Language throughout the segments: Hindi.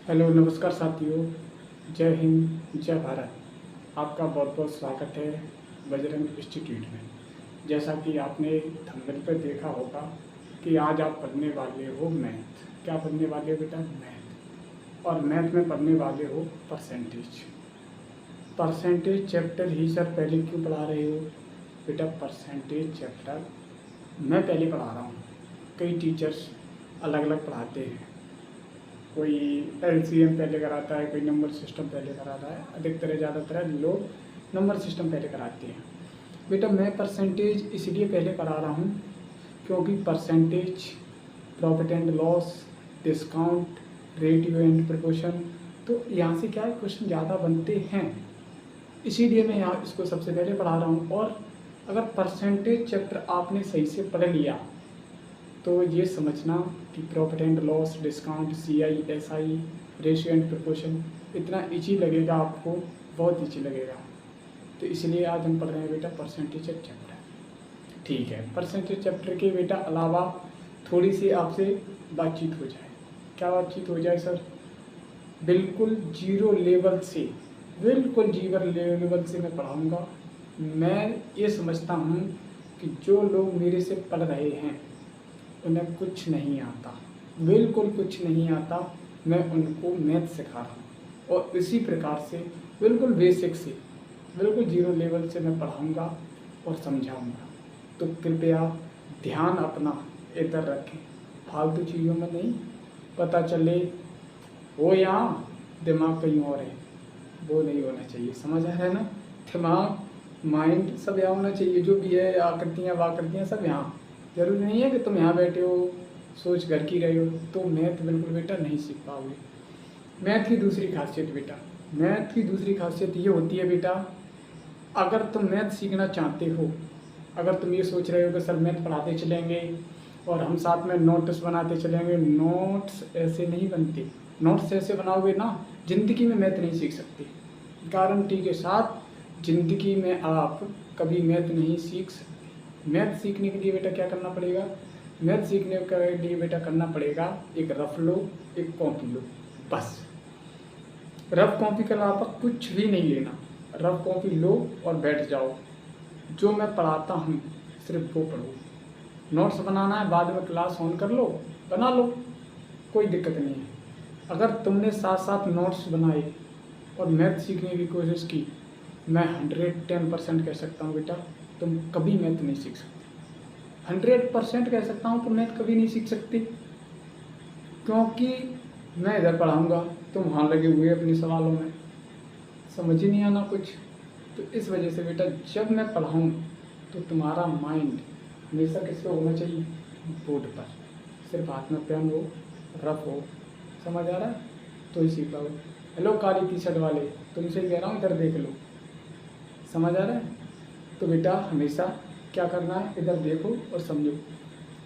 हेलो नमस्कार साथियों। जय हिंद जय भारत। आपका बहुत बहुत स्वागत है बजरंग इंस्टीट्यूट में। जैसा कि आपने थंबनेल पर देखा होगा कि आज आप पढ़ने वाले हो मैथ। क्या पढ़ने वाले हो बेटा? मैथ। और मैथ में पढ़ने वाले हो परसेंटेज। परसेंटेज चैप्टर ही सर पहले क्यों पढ़ा रहे हो बेटा? परसेंटेज चैप्टर मैं पहले पढ़ा रहा हूँ। कई टीचर्स अलग अलग पढ़ाते हैं। कोई एलसीएम पहले कराता है, कोई नंबर सिस्टम पहले कराता है। अधिकतर ज़्यादातर लोग नंबर सिस्टम पहले कराते हैं। बेटा मैं परसेंटेज इसलिए पहले करा रहा हूँ क्योंकि percentage, profit and loss, discount, ratio and proportion, तो यहाँ से क्या है क्वेश्चन ज़्यादा बनते हैं। इसीलिए मैं यहाँ इसको सबसे पहले पढ़ा रहा हूँ। और अगर परसेंटेज चैप्टर आपने सही से पढ़ लिया तो ये समझना कि profit and loss, discount, CI, SI, ratio and proportion इतना इजी लगेगा आपको, बहुत इजी लगेगा। तो इसलिए आज हम पढ़ रहे हैं बेटा परसेंटेज चैप्टर। ठीक है, परसेंटेज चैप्टर के बेटा अलावा थोड़ी सी आपसे बातचीत हो जाए। क्या बातचीत हो जाए सर? बिल्कुल जीरो लेवल से, बिल्कुल जीरो लेवल से मैं पढ़ाऊँगा। मैं ये समझता हूँ कि जो लोग मेरे से पढ़ रहे हैं उन्हें कुछ नहीं आता, बिल्कुल कुछ नहीं आता। मैं उनको मैथ सिखा रहा हूँ और इसी प्रकार से बिल्कुल बेसिक से, बिल्कुल जीरो लेवल से मैं पढ़ाऊँगा और समझाऊँगा। तो कृपया ध्यान अपना इधर रखें, फालतू चीज़ों में नहीं। पता चले वो यहाँ दिमाग कहीं और है, वो नहीं होना चाहिए। समझ आ रहा है ना? दिमाग, माइंड सब यहाँ होना चाहिए। जो भी है आकृतियाँ वाकृतियाँ सब यहाँ। जरूरी नहीं है कि तुम यहाँ बैठे हो सोच घर की रहे हो तो मैथ बिल्कुल बेटा नहीं सीख पाओगे। मैथ की दूसरी खासियत बेटा, मैथ की दूसरी खासियत ये होती है बेटा, अगर तुम मैथ सीखना चाहते हो, अगर तुम ये सोच रहे हो कि सर मैथ पढ़ाते चलेंगे और हम साथ में नोट्स बनाते चलेंगे, नोट्स ऐसे नहीं बनते। नोट्स ऐसे बनाओगे ना, ज़िंदगी में मैथ नहीं सीख सकते। गारंटी के साथ ज़िंदगी में आप कभी मैथ नहीं सीख सकते। मैथ सीखने के लिए बेटा क्या करना पड़ेगा? मैथ सीखने के लिए बेटा करना पड़ेगा, एक रफ लो, एक कॉपी लो, बस। रफ कॉपी के अलावा कुछ भी नहीं लेना। रफ कॉपी लो और बैठ जाओ। जो मैं पढ़ाता हूँ सिर्फ वो पढ़ो। नोट्स बनाना है बाद में क्लास ऑन कर लो, बना लो, कोई दिक्कत नहीं है। अगर तुमने साथ साथ नोट्स बनाए और मैथ सीखने की कोशिश की, मैं 110% कह सकता हूँ बेटा तुम कभी मैथ नहीं सीख सकते। 100% कह सकता हूँ तुम मैथ कभी नहीं सीख सकते, क्योंकि मैं इधर पढ़ाऊँगा, तुम वहाँ लगे हुए अपने सवालों में, समझ ही नहीं आना कुछ। तो इस वजह से बेटा जब मैं पढ़ाऊँ तो तुम्हारा माइंड हमेशा किस पे होना चाहिए? बोर्ड पर। सिर्फ हाथ में पेन हो, रफ हो। समझ आ रहा है? तो ही सीख पाओ। हेलो काली टी शर्ट वाले, तुमसे कह रहा हूँ इधर देख लो। समझ आ रहा है? तो बेटा हमेशा क्या करना है, इधर देखो और समझो।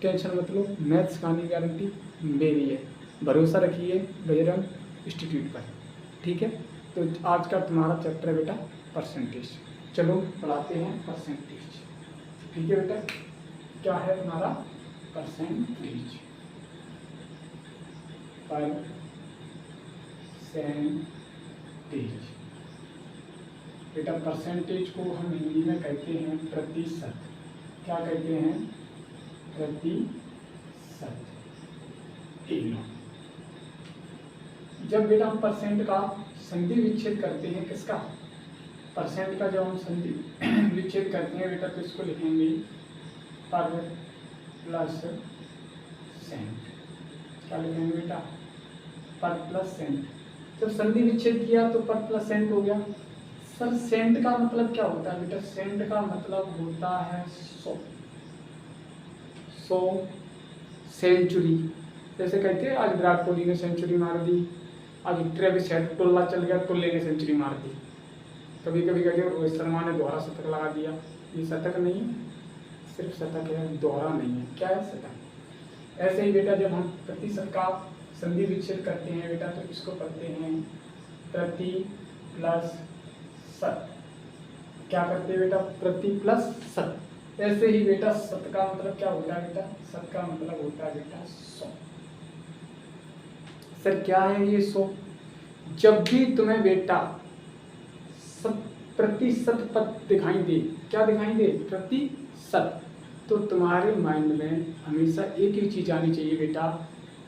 टेंशन मत लो, मैथ सिखाने की गारंटी मेरी है। भरोसा रखिए बजरंग इंस्टीट्यूट पर। ठीक है? तो आज का तुम्हारा चैप्टर है बेटा परसेंटेज। चलो पढ़ाते हैं परसेंटेज। ठीक है बेटा? क्या है तुम्हारा परसेंटेज? परसेंटेज बेटा, परसेंटेज को हम हिंदी में कहते हैं प्रतिशत। क्या कहते हैं? प्रतिशत। जब बेटा हम परसेंट का संधि विच्छेद करते हैं, किसका? परसेंट का जब हम संधि विच्छेद करते हैं बेटा तो इसको लिखेंगे पर प्लस सेंट। क्या लिखेंगे बेटा? पर प्लस सेंट। जब संधि विच्छेद किया तो पर प्लस सेंट हो गया। सर सेंट का मतलब क्या होता है बेटा? सेंट का मतलब होता है 100। 100 सेंचुरी। जैसे कहते हैं आज विराट कोहली ने सेंचुरी मार दी, आज ट्रेविस हेड टुल्ला चल गया, टुल्ले ने सेंचुरी मार दी। कभी कभी कहते हैं रोहित शर्मा ने दोहरा शतक लगा दिया। ये शतक नहीं है, सिर्फ शतक है, दोहरा नहीं है। क्या है? शतक। ऐसे ही बेटा जब हम प्रतिशत का संधि विच्छेद करते हैं बेटा तो इसको करते हैं प्रति प्लस शत। क्या करते हैं बेटा? प्रति प्लस शत। ऐसे ही बेटा शत का मतलब क्या होता है बेटा? शत का मतलब होता है बेटा 100। सर क्या है ये 100? जब भी तुम्हें बेटा प्रतिशत पद दिखाई दे, क्या दिखाई दे? प्रतिशत, तो तुम्हारे माइंड में हमेशा एक ही चीज आनी चाहिए बेटा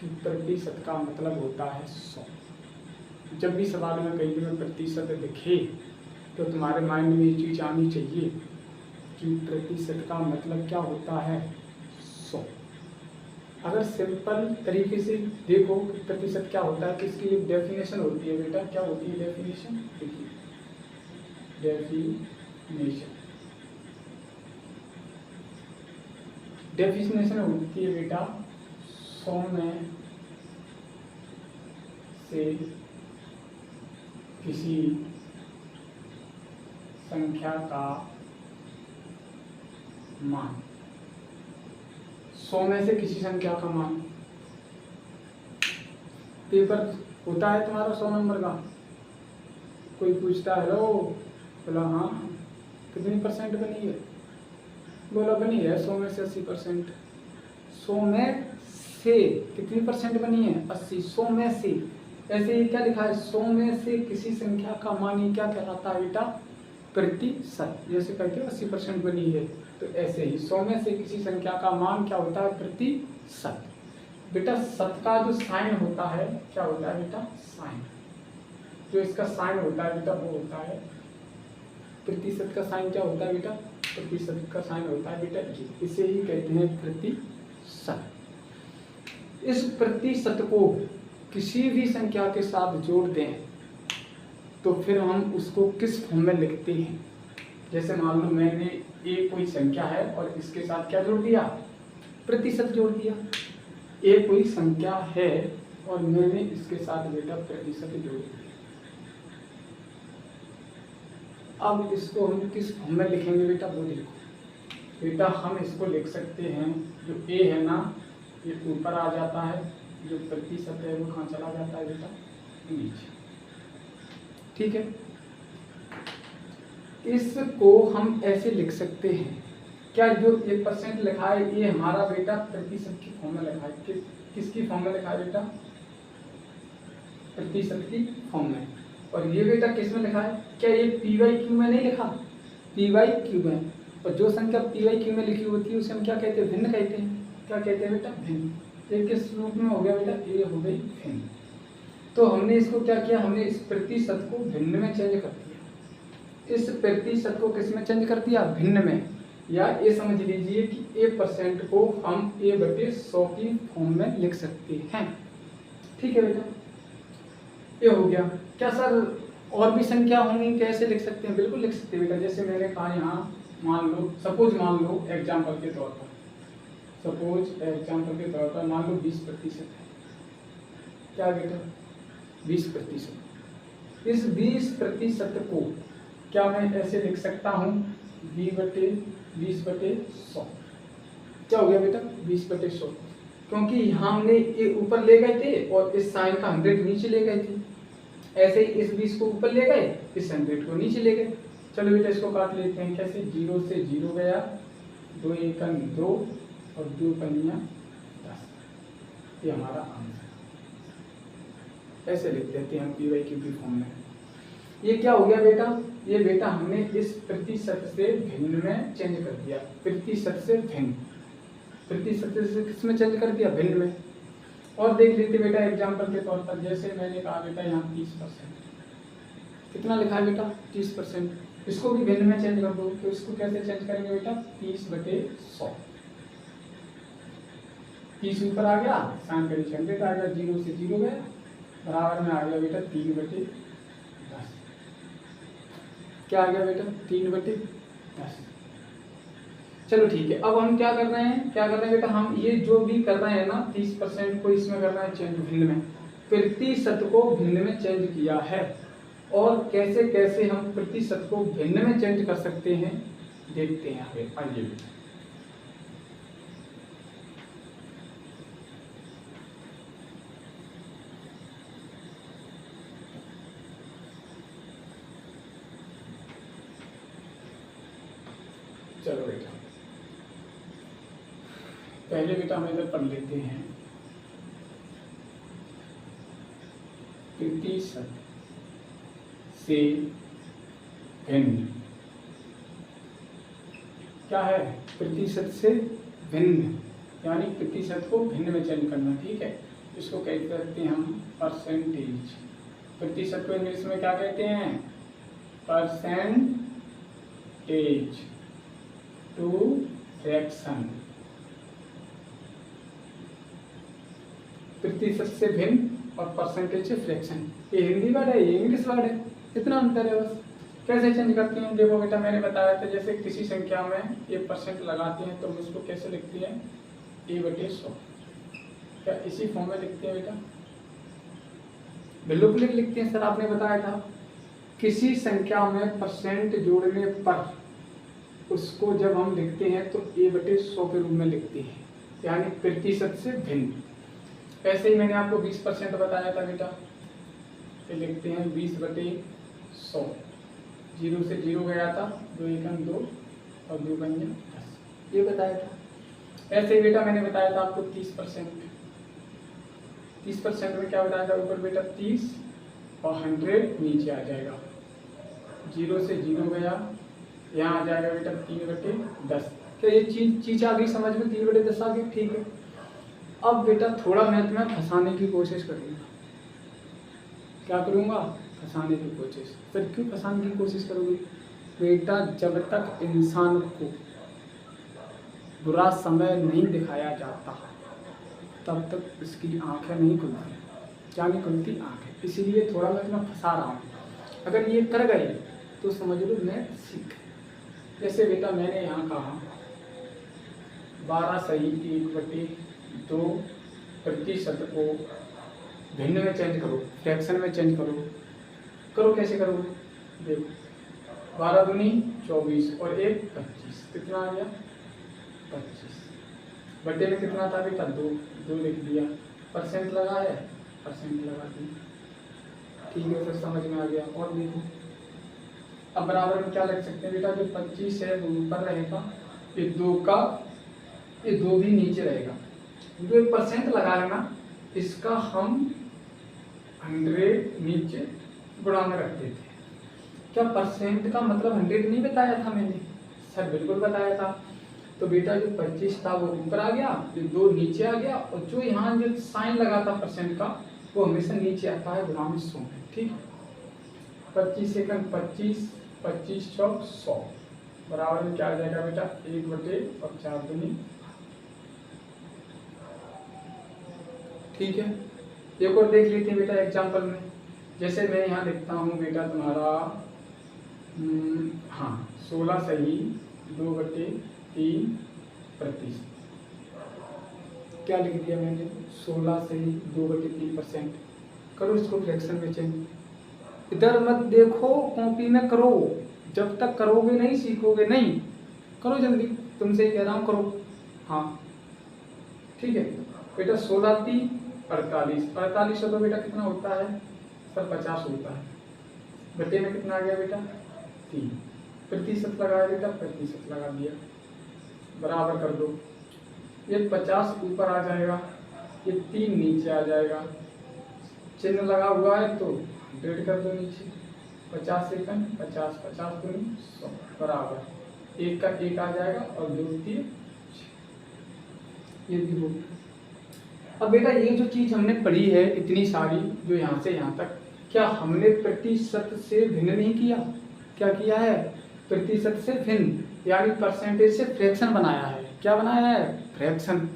कि प्रतिशत का मतलब होता है 100। जब भी सवाल में कहीं तुम्हें प्रतिशत दिखे तो तुम्हारे माइंड में ये चीज आनी चाहिए कि प्रतिशत का मतलब क्या होता है? 100। अगर सिंपल तरीके से देखो कि प्रतिशत क्या होता है तो इसकी एक डेफिनेशन होती है बेटा। क्या होती है डेफिनेशन? देखिए डेफिनेशन होती है बेटा 100 में से किसी संख्या का मान, 100 में से किसी संख्या का मान। पेपर होता है तुम्हारा 100 नंबर का, कोई पूछता है हेलो, बोला हाँ कितनी परसेंट बनी है? बोला बनी है 100 में से 80%। 100 में से कितनी परसेंट बनी है? 80। 100 में से, ऐसे ही क्या लिखा है? 100 में से किसी संख्या का मान ही क्या कहलाता है बेटा? प्रतिशत। जैसे कहते हो 80% बनी है, तो ऐसे ही 100 में से किसी संख्या का मान क्या होता है? प्रतिशत। बेटा शत का जो साइन होता है, क्या होता है बेटा? साइन। जो इसका साइन होता है बेटा वो होता है प्रतिशत का साइन। क्या होता है बेटा? प्रतिशत का साइन होता है बेटा ये, इसे ही कहते हैं प्रतिशत। इस प्रतिशत को किसी भी संख्या के साथ जोड़ दें तो फिर हम उसको किस फॉर्म में लिखते हैं? जैसे मान लो मैंने एक कोई संख्या है और इसके साथ क्या जोड़ दिया? प्रतिशत जोड़ दिया। एक कोई संख्या है और मैंने इसके साथ बेटा प्रतिशत जोड़ दिया। अब इसको हम किस फॉर्म में लिखेंगे बेटा वो देखो। बेटा हम इसको लिख सकते हैं, जो ए है ना ये ऊपर आ जाता है, जो प्रतिशत है वो कहाँ चला जाता है बेटा? नीचे। ठीक है, इसको हम ऐसे लिख सकते हैं। क्या जो 1% लिखा है ये हमारा बेटा प्रतिशत की फॉर्म में लिखा है? किसकी फॉर्म में लिखा है बेटा? प्रतिशत की फॉर्म में। और ये बेटा किस में लिखा है? क्या ये PYQ में नहीं लिखा? PYQ में। और जो संख्या PYQ में लिखी होती है उसे हम क्या कहते हैं? भिन्न कहते हैं। क्या कहते हैं बेटा? भिन्न। ये किस रूप में हो गया बेटा? ये हो गई भिन्न। तो हमने इसको क्या किया? हमने इस प्रतिशत को भिन्न में चेंज कर दिया। इस प्रतिशत को किस में चेंज कर दिया? भिन्न में। या ये समझ लीजिए कि 1% को हम A/100 की फॉर्म में लिख सकते हैं। ठीक है बेटा, ये हो गया। क्या सर और भी संख्या होंगी, कैसे लिख सकते हैं? बिल्कुल लिख सकते हैं बेटा। जैसे मैंने कहा यहाँ मान लो, सपोज मान लो एग्जाम्पल के तौर पर, सपोज एग्जाम्पल के तौर पर मान लो 20% है। क्या बेटा? 20%। इस 20% को क्या मैं ऐसे लिख सकता हूँ? 20/100। क्या हो गया बेटा? 20/100। क्योंकि यहाँ हमने ये ऊपर ले गए थे और इस साइन का 100 नीचे ले गए थे। ऐसे ही इस 20 को ऊपर ले गए, इस 100 को नीचे ले गए। चलो बेटा इसको काट लेते हैं। कैसे? 0 से 0 गया, 2 एकम 2 और 2 पंजा 10। ये हमारा आंसर। ऐसे लिख देते हैं हम PYQ की फॉर्म में। ये क्या हो गया बेटा? ये बेटा हमने इस प्रतिशत से भिन्न में चेंज कर दिया। प्रतिशत से भिन्न, प्रतिशत से किस में चेंज कर दिया? भिन्न में। और देख लेते बेटा एग्जाम्पल के तौर पर, जैसे मैंने कहा बेटा यहाँ 30%। कितना लिखा है बेटा? 30%। इसको भी भिन्न में चेंज कर दो। तो इसको कैसे चेंज करेंगे बेटा? 30/100। 30 ऊपर आ गया, साइन का नीचे 100 आ गया, 0 से 0 गया, बराबर में आ गया बेटा 3/10। क्या आ गया बेटा? 3/10। चलो ठीक है, अब हम क्या कर रहे हैं? क्या कर रहे हैं बेटा? हम ये जो भी कर रहे हैं ना, 30% को इसमें कर रहे हैं चेंज भिन्न में, प्रतिशत को भिन्न में चेंज किया है। और कैसे कैसे हम प्रतिशत को भिन्न में चेंज कर सकते हैं देखते हैं आगे। आइए बेटा, चलो बेटा पहले बेटा हम इधर पढ़ लेते हैं प्रतिशत से भिन्न। क्या है? प्रतिशत से भिन्न, यानी प्रतिशत को भिन्न में चेंज करना। ठीक है, इसको कहते हैं हम परसेंटेज। प्रतिशत को इंग्लिश में क्या कहते हैं? Percentage to fraction. प्रतिशत से भिन्न और परसेंटेज से फ्रैक्शन, ये हिंदी वर्ड है, ये इंग्लिश वर्ड है, इतना अंतर है बस। कैसे चेंज करती हैं? देखो बेटा, मैंने बताया था जैसे किसी संख्या में 1% लगाते हैं तो हम उसको कैसे लिखते हैं? a/100। क्या इसी फॉर्म में लिखते हैं बेटा? बिल्कुल लिखते हैं सर, आपने बताया था किसी संख्या में परसेंट जोड़ने पर उसको जब हम लिखते हैं तो a/100 के रूप में लिखते हैं, यानी प्रतिशत से भिन्न। ऐसे ही मैंने आपको 20% बताया था बेटा, तो लिखते हैं 20/100। 0 से 0 गया था, 2 एकम 2 और 2 बन गया 10, ये बताया था। ऐसे ही बेटा मैंने बताया था आपको 30%। 30% में क्या बताया था? ऊपर बेटा 30 और 100 नीचे आ जाएगा। 0 से 0 गया, यहाँ आ जाएगा बेटा 3/10। क्या ये चीज आ गई समझ में? 3/10 आ गई, ठीक है। अब बेटा थोड़ा मैथ में फंसाने की कोशिश करूँगा। क्या करूँगा? फंसाने की कोशिश। फिर क्यों फंसाने की कोशिश करोगे बेटा? जब तक इंसान को बुरा समय नहीं दिखाया जाता तब तक इसकी आंखें नहीं खुलती। क्या नहीं खुलती? आंखें। इसीलिए थोड़ा मैं फंसा रहा हूँ। अगर ये कर गए तो समझ लो मैं सीख। जैसे बेटा मैंने यहाँ कहा 12 सही 1/2 प्रतिशत को भिन्न में चेंज करो, फ्रैक्शन में चेंज करो। करो कैसे करो? देखो 12 दूनी 24 और 1 25, कितना आ गया? 25। बर्थडे में कितना था बेटा? 2 लिख दिया। परसेंट लगा है, परसेंट लगा दिया, ठीक है सर, समझ में आ गया। और देखो अब बराबर में क्या लिख सकते हैं बेटा? जो 25 है वो ऊपर रहेगा, ये 2 भी नीचे रहेगा। जो 1% लगा है ना, इसका हम 100 नीचे गुणा में रख देते हैं। क्या परसेंट का मतलब 100 नहीं बताया था मैंने? सर बिल्कुल बताया था। तो बेटा जो 25 था वो ऊपर आ गया, जो 2 नीचे आ गया, और जो यहाँ जो साइन लगा था परसेंट का वो हमेशा नीचे आता है गुणा में 100 में। ठीक, 25 सेकंड 25, 25 चौक 100 बराबर में क्या आ जाएगा बेटा? 1/4 दूनी। ठीक है, एक और देख लेते हैं बेटा एग्जाम्पल में। जैसे मैं यहाँ लिखता हूँ बेटा तुम्हारा 16 सही 2/3 प्रतिशत। क्या लिख दिया मैंने? 16 सही 2/3%। करो इसको फ्रैक्शन में चेंज। इधर मत देखो, कॉपी में करो। जब तक करोगे नहीं सीखोगे नहीं। करो जल्दी, तुमसे ही कह रहा हूँ, करो। हाँ ठीक है बेटा, 16 3 48। 48 तो बेटा कितना होता है सर? 50 होता है। बटे में कितना आ गया बेटा? 3। प्रतिशत लगाया बेटा, प्रतिशत लगा दिया, बराबर कर दो। ये 50 ऊपर आ जाएगा, ये 3 नीचे आ जाएगा। चिन्ह लगा हुआ है तो 100 कर दो नीचे। 50 सेकंड 50, 50 दूनी 100 बराबर 1 का 1 आ जाएगा और 2 3 ये भी हो। अब बेटा ये जो चीज हमने पढ़ी है इतनी सारी, जो यहाँ से यहाँ तक, क्या हमने प्रतिशत से भिन्न नहीं किया? क्या किया है? प्रतिशत से भिन्न, यानी परसेंटेज से फ्रैक्शन बनाया है। क्या बनाया है? फ्रैक्शन।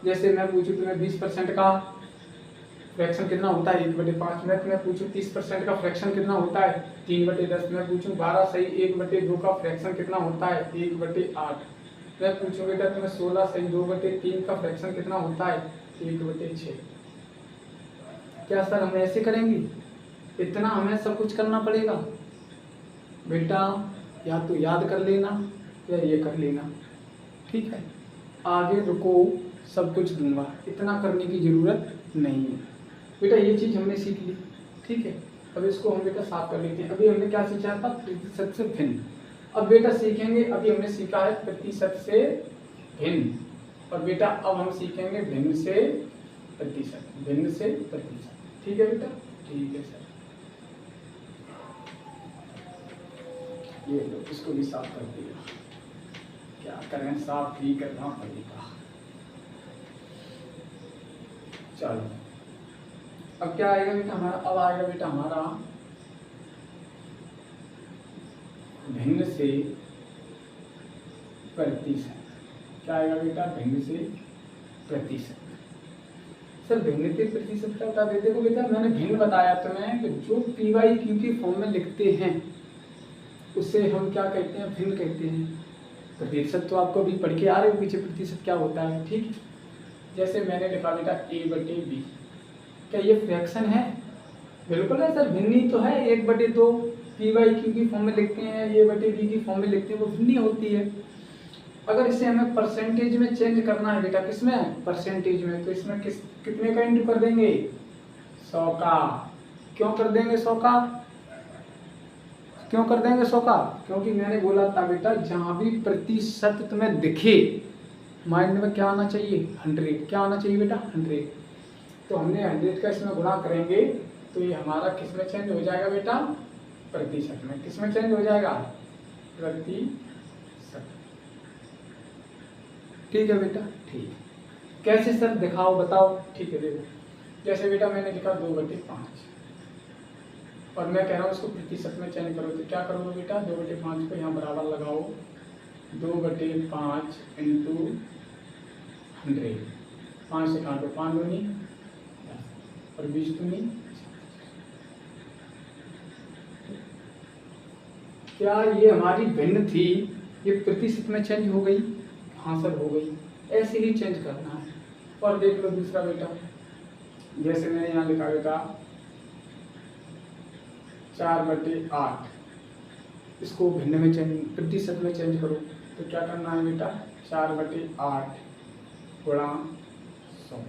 जैसे मैं पूछूं तुम्हें 20% का फ्रैक्शन कितना होता है? 1/5। मैं पूछूं 30% का फ्रैक्शन कितना होता है? 3/10। मैं पूछूं 12 सही 1/2 का फ्रैक्शन कितना होता है? 1/8। मैं पूछूं बेटा तुम्हें 16 सही 2/3 का फ्रैक्शन कितना होता है? 1/6। क्या सर हम ऐसे करेंगे? इतना हमें सब कुछ करना पड़ेगा बेटा, या तो याद कर लेना या ये कर लेना। ठीक है, आगे रुको, सब कुछ दूंगा, इतना करने की जरूरत नहीं है बेटा। ये चीज हमने सीख ली, ठीक है। अब इसको हम बेटा साफ कर लेते हैं। अभी हमने क्या सीखा था? प्रतिशत से भिन्न। अब बेटा सीखेंगे, अभी हमने सीखा है प्रतिशत से भिन्न, और बेटा अब हम सीखेंगे भिन्न से प्रतिशत, भिन्न से प्रतिशत। ठीक है बेटा? ठीक है सर। ये लो, इसको भी साफ कर दिया। क्या करें, साफ ही करना पड़ेगा। चलो अब क्या आएगा बेटा हमारा, अब आएगा बेटा हमारा भिन्न से प्रतिशत। क्या आएगा बेटा, भिन्न से प्रतिशत। सर भिन्न से प्रतिशत क्या होता है? देखो बेटा मैंने भिन्न बताया तुम्हें कि जो पी वाई क्यू की फॉर्म में लिखते हैं उससे हम क्या कहते हैं, भिन्न कहते हैं। प्रतिशत तो आपको अभी पढ़ के आ रहे हो पीछे प्रतिशत क्या होता है, ठीक। जैसे मैंने लिखा बेटा a/b, क्या ये फ्रैक्शन है? बिल्कुल है सर, भिन्नी तो है। 1/2 पी वाई क्यू की फॉर्म में लिखते हैं, a/b की फॉर्म में लिखते हैं, वो भिन्नी होती है। अगर इसे हमें परसेंटेज में चेंज करना है बेटा, किसमें, परसेंटेज में, तो इसमें कितने का इंटू कर देंगे, 100 का। क्यों कर देंगे 100 का, क्यों कर देंगे 100 का? क्योंकि मैंने बोला था बेटा जहां भी प्रतिशत तुम्हें दिखे माइंड में क्या आना चाहिए, 100। क्या आना चाहिए बेटा, 100। तो हमने 100 का इसमें गुणा करेंगे तो ये हमारा किस में चेंज हो जाएगा बेटा, प्रतिशत में। किस में चेंज हो जाएगा, प्रतिशत। ठीक है बेटा, ठीक। कैसे सर दिखाओ, बताओ। ठीक है देखो, जैसे बेटा मैंने लिखा 2/5 और मैं कह रहा हूँ उसको प्रतिशत में चेंज करो, तो क्या करोगे बेटा, 2/5 को यहाँ बराबर लगाओ, 2/5 इंटू 100। 5 से काटो, 5 दूनी 10 और 20 दूनी। क्या ये हमारी भिन्न थी, ये प्रतिशत में चेंज हो गई? हाँ सर हो गई। ऐसे ही चेंज करना है। और देख लो दूसरा बेटा, जैसे मैंने यहाँ लिखा बेटा 4/8, इसको भिन्न में चेंज, प्रतिशत में चेंज करो, तो क्या करना है बेटा, 4/8 गुणा 100।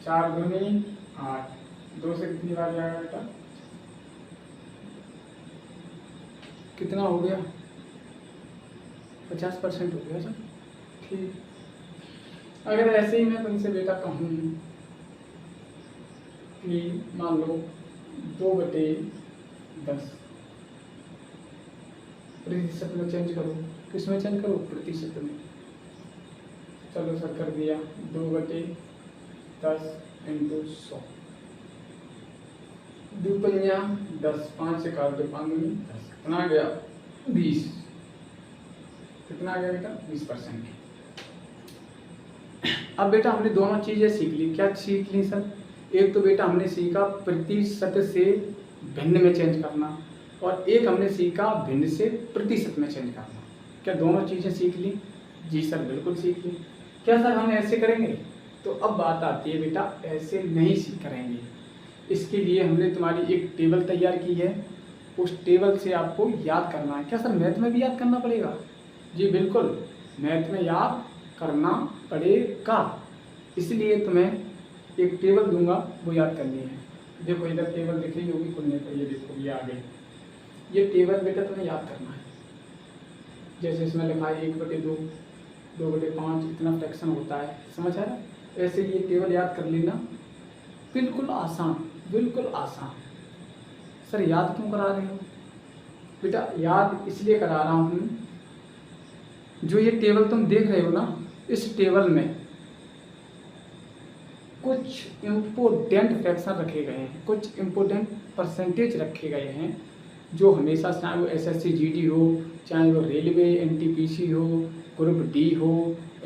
4 दूनी 8, 2 से कितनी बार जाएगा बेटा, कितना हो गया, 50% हो गया सर, ठीक। अगर ऐसे ही मैं तुमसे बेटा कहूँ कि मान लो 2/10 प्रतिशत में चेंज करो, किस में चेंज करो, प्रतिशत में। चलो सर कर दिया, 2/10 इंटू 100, 2 पंजा 10, 5 से काट दो, 5 दूनी 10, कितना आ गया 20। कितना आ गया बेटा, 20%। अब बेटा हमने दोनों चीजें सीख ली। क्या सीख ली सर, एक तो बेटा हमने सीखा प्रतिशत से भिन्न में चेंज करना, और एक हमने सीखा भिन्न से प्रतिशत में चेंज करना। क्या दोनों चीजें सीख ली? जी सर बिल्कुल सीख ली। क्या सर हम ऐसे करेंगे? तो अब बात आती है बेटा ऐसे नहीं सीख करेंगे। इसके लिए हमने तुम्हारी एक टेबल तैयार की है, उस टेबल से आपको याद करना है। क्या सर मैथ में भी याद करना पड़ेगा? जी बिल्कुल, मैथ में याद करना पड़ेगा। इसलिए तुम्हें एक टेबल दूंगा, वो याद करनी है। देखो इधर टेबल दिख रही होगी खुलने पर, ये देखो ये आ गई। ये टेबल बेटा तुम्हें याद करना है। जैसे इसमें लिखा है 1/2, 2/5 इतना फ्रैक्शन होता है, समझ आ रहा? ऐसे ये टेबल याद कर लेना, बिल्कुल आसान, बिल्कुल आसान। सर याद क्यों करा रहे हो बेटा? याद इसलिए करा रहा हूँ, जो ये टेबल तुम देख रहे हो ना, इस टेबल में कुछ इम्पोर्टेंट फ्रैक्शन रखे गए हैं, कुछ इम्पोर्टेंट परसेंटेज रखे गए हैं, जो हमेशा चाहे वो SSC GD हो, चाहे वो रेलवे NTPC हो, ग्रुप D हो,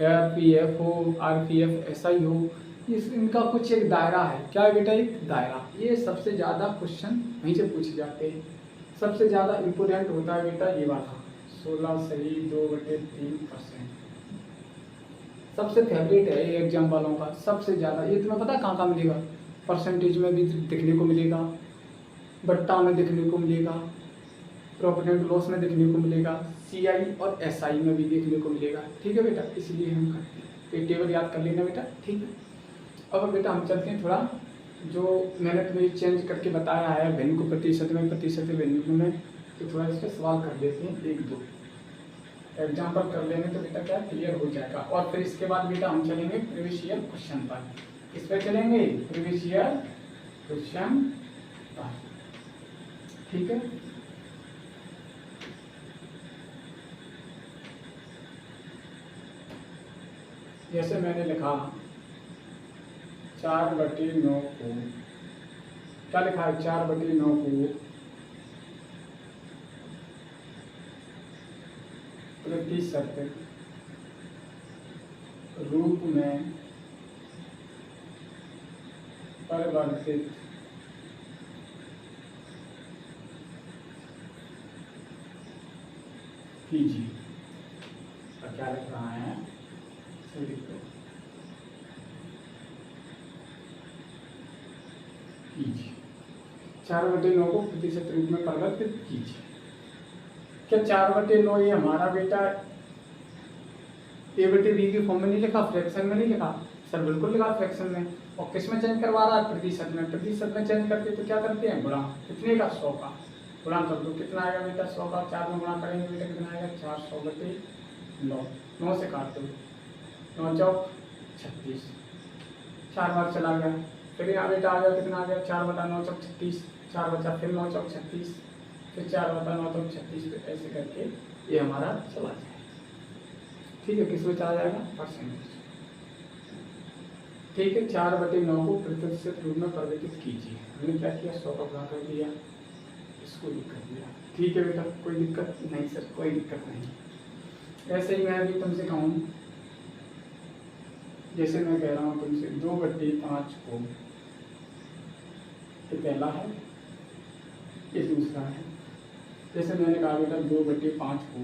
RPF हो, RPF SI हो, इनका कुछ एक दायरा है। क्या है बेटा? एक दायरा। ये सबसे ज़्यादा क्वेश्चन वहीं से पूछे जाते हैं। सबसे ज़्यादा इम्पोर्टेंट होता है बेटा ये वाला, 16 सही 2/3%। सबसे फेवरेट है ये एग्जाम वालों का, सबसे ज़्यादा। ये तुम्हें पता कहाँ कहाँ मिलेगा? परसेंटेज में भी देखने को मिलेगा, बट्टा में देखने को मिलेगा, प्रॉफिट एंड लॉस में देखने को मिलेगा, CI और SI में भी देखने को मिलेगा। ठीक है बेटा, इसलिए हम करते हैं। तो ये टेबल याद कर लेना बेटा, ठीक है। अब बेटा हम चलते हैं थोड़ा, जो मैंने तुम्हें चेंज करके बताया है भिन्न को प्रतिशत में, प्रतिशत भिन्न में, तो थोड़ा इस पर सवाल कर लेते हैं, 1-2 एग्जाम्पल कर लेंगे तो बेटा क्या क्लियर हो जाएगा। और फिर इसके बाद बेटा हम चलेंगे प्रीवियस ईयर क्वेश्चन पर। इस पर चलेंगे प्रीवियस ईयर क्वेश्चन पर, ठीक है। जैसे मैंने लिखा 4/9 को, क्या लिखा है, 4/9 को प्रतिशत रूप में परिवर्तित कीजिए। और क्या लिख रहा है, कीजिए 4/9 को प्रतिशत रूप में परिवर्तित कीजिए। क्या 4/9 ये हमारा बेटा A/B की फॉर्म में नहीं लिखा, फ्रैक्शन में नहीं लिखा? सर बिल्कुल लिखा फ्रैक्शन में। और किस में चेंज करवा रहा है, प्रतिशत में। प्रतिशत में चेंज करते तो क्या करते हैं, गुणा। कितने का, 100 का गुणा कर दो। कितना आएगा बेटा, 100 का 4 में गुणा करेंगे बेटा कितना आएगा, 400/9। 9 से काट दो, 9 चौक 36, 4 बार चला गया। फिर यहाँ बेटा आ गया, कितना आ गया, 4/9 चौक 36, 4 बचा, फिर 9 चौक 36, फिर 4/9 चौक 36। तो ऐसे करके ये हमारा चला जाएगा। ठीक है, किस में चला जाएगा, परसेंटेज। ठीक है, 4/9 को प्रतिशत रूप में परिवर्तित कीजिए। हमने क्या किया, 100 का गुणा कर दिया, इसको लिख कर दिया। ठीक है बेटा, कोई दिक्कत नहीं सर, कोई दिक्कत नहीं। ऐसे ही मैं अभी तुमसे कहूँ, जैसे मैं कह रहा हूँ तुमसे 2/5 को, ये पहला है, ये दूसरा है। जैसे मैंने कहा बेटा 2/5 को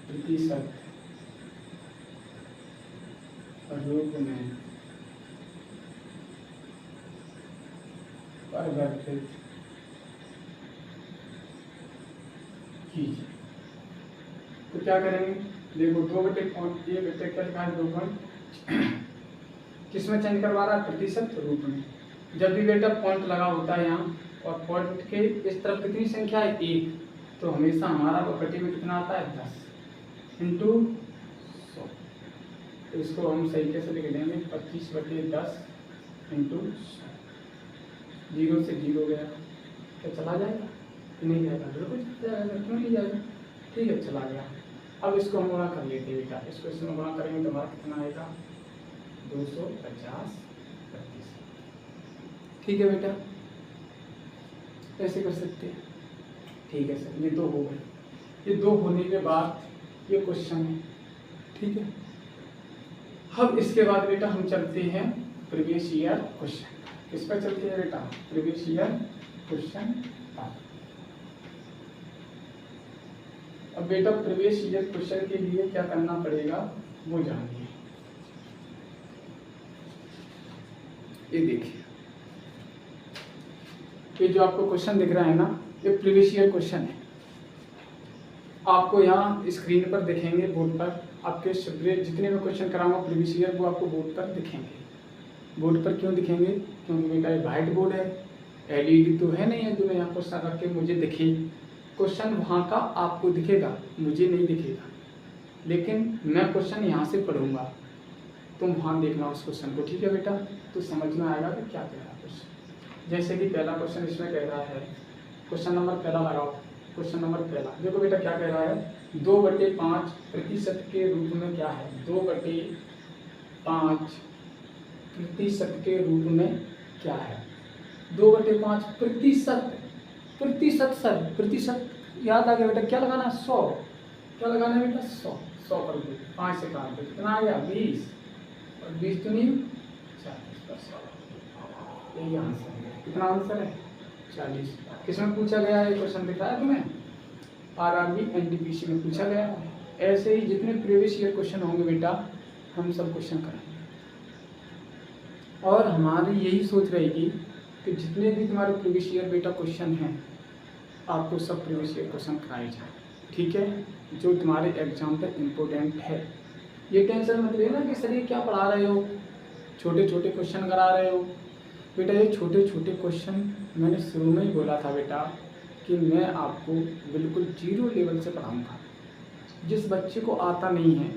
प्रतिशत रूप में परिवर्तित कीजिए। तो क्या करेंगे, देखो 2/5 ये बेटे क्या लिखा है, 2 किस में चेंज करवा रहा है, प्रतिशत रूप में। जब भी बेटा पॉइंट लगा होता है यहाँ और पॉइंट के इस तरफ कितनी संख्या है, 1, तो हमेशा हमारा बकटी में कितना आता है, 10 इंटू 100। तो इसको हम सही कैसे लिख देंगे, 25/10 इंटू 100। 0 से 0 गया, क्या चला जाएगा, नहीं जाएगा, बिल्कुल जाएगा, क्यों नहीं जाएगा। ठीक है, चला गया। अब इसको हम गुणा कर लेते हैं बेटा, इसको इसमें गुणा करेंगे तो हमारा कितना आएगा, 250 प्रतिशत। ठीक है बेटा, ऐसे कर सकते हैं। ठीक है सर, ये 2 हो गए। ये 2 होने के बाद ये क्वेश्चन है। ठीक है, अब इसके बाद बेटा हम चलते हैं प्रीवियस ईयर क्वेश्चन। किस पर चलते हैं बेटा, प्रीवियस ईयर क्वेश्चन। अब बेटा प्रीवियस ईयर क्वेश्चन के लिए क्या करना पड़ेगा वो जानिए। ये देखिए, ये जो आपको क्वेश्चन दिख रहा है ना, ये प्रीवियस ईयर क्वेश्चन है। आपको यहाँ स्क्रीन पर दिखेंगे, बोर्ड पर आपके सब्जेक्ट जितने मैं क्वेश्चन कराऊंगा प्रीवियस ईयर वो आपको बोर्ड पर दिखेंगे। बोर्ड पर क्यों दिखेंगे, क्योंकि बेटा ये वाइट बोर्ड है, एलईडी तो है नहीं है जो मैं यहाँ क्वेश्चन रख के मुझे दिखे। क्वेश्चन वहाँ का आपको दिखेगा, मुझे नहीं दिखेगा, लेकिन मैं क्वेश्चन यहाँ से पढ़ूंगा, तुम वहाँ देखना उस क्वेश्चन को। ठीक है बेटा, तो समझ में आएगा कि क्या कह रहा है क्वेश्चन। जैसे कि पहला क्वेश्चन इसमें कह रहा है, क्वेश्चन नंबर पहला लगाओ। क्वेश्चन नंबर पहला देखो बेटा क्या कह रहा है, 2/5 प्रतिशत के रूप में क्या है, 2/5 प्रतिशत के रूप में क्या है, 2/5 प्रतिशत। प्रतिशत सर, प्रतिशत याद आ गया बेटा, क्या लगाना है, 100। क्या लगाना है बेटा, 100। 100 कर दो, 5 से काट दो, कितना आ गया, 20। और 20 तो नहीं 40%। यही आंसर है। कितना आंसर है, 40। किसमें पूछा गया है, क्वेश्चन दिख रहा है तुम्हें, आरआरबी एनटीपीसी में पूछा गया है। ऐसे ही जितने प्रीवियस ईयर क्वेश्चन होंगे बेटा हम सब क्वेश्चन करेंगे। और हमारी यही सोच रहेगी कि जितने भी तुम्हारे प्रीवियस ईयर बेटा क्वेश्चन हैं आपको सब प्रीवियस ईयर क्वेश्चन कराए जाए। ठीक है, जो तुम्हारे एग्जाम पे इम्पोर्टेंट है। ये टेंशन मत लेना कि सर ये क्या पढ़ा रहे हो, छोटे छोटे क्वेश्चन करा रहे हो। बेटा ये छोटे छोटे क्वेश्चन मैंने शुरू में ही बोला था बेटा कि मैं आपको बिल्कुल 0 लेवल से पढ़ाऊँगा। जिस बच्चे को आता नहीं है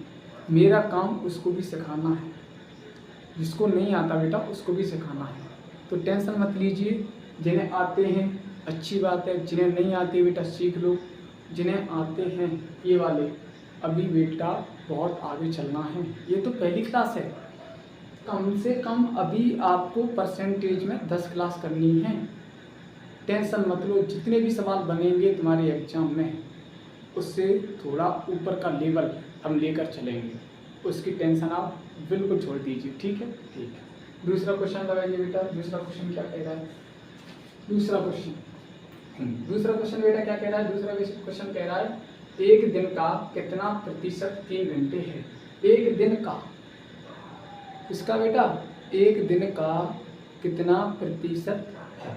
मेरा काम उसको भी सिखाना है, जिसको नहीं आता बेटा उसको भी सिखाना है। तो टेंशन मत लीजिए, जिन्हें आते हैं अच्छी बात है, जिन्हें नहीं आते बेटा सीख लो, जिन्हें आते हैं ये वाले अभी बेटा बहुत आगे चलना है, ये तो पहली क्लास है। कम से कम अभी आपको परसेंटेज में 10 क्लास करनी है। टेंशन मत लो, जितने भी सवाल बनेंगे तुम्हारे एग्जाम में उससे थोड़ा ऊपर का लेवल हम लेकर चलेंगे, उसकी टेंशन आप बिल्कुल छोड़ दीजिए। ठीक है, ठीक है। दूसरा क्वेश्चन लगाइए बेटा। दूसरा क्वेश्चन क्या कह रहा है? दूसरा क्वेश्चन बेटा क्या कह रहा है? दूसरा क्वेश्चन कह रहा है एक दिन का कितना प्रतिशत 3 घंटे है? एक दिन का, इसका बेटा एक दिन का कितना प्रतिशत है?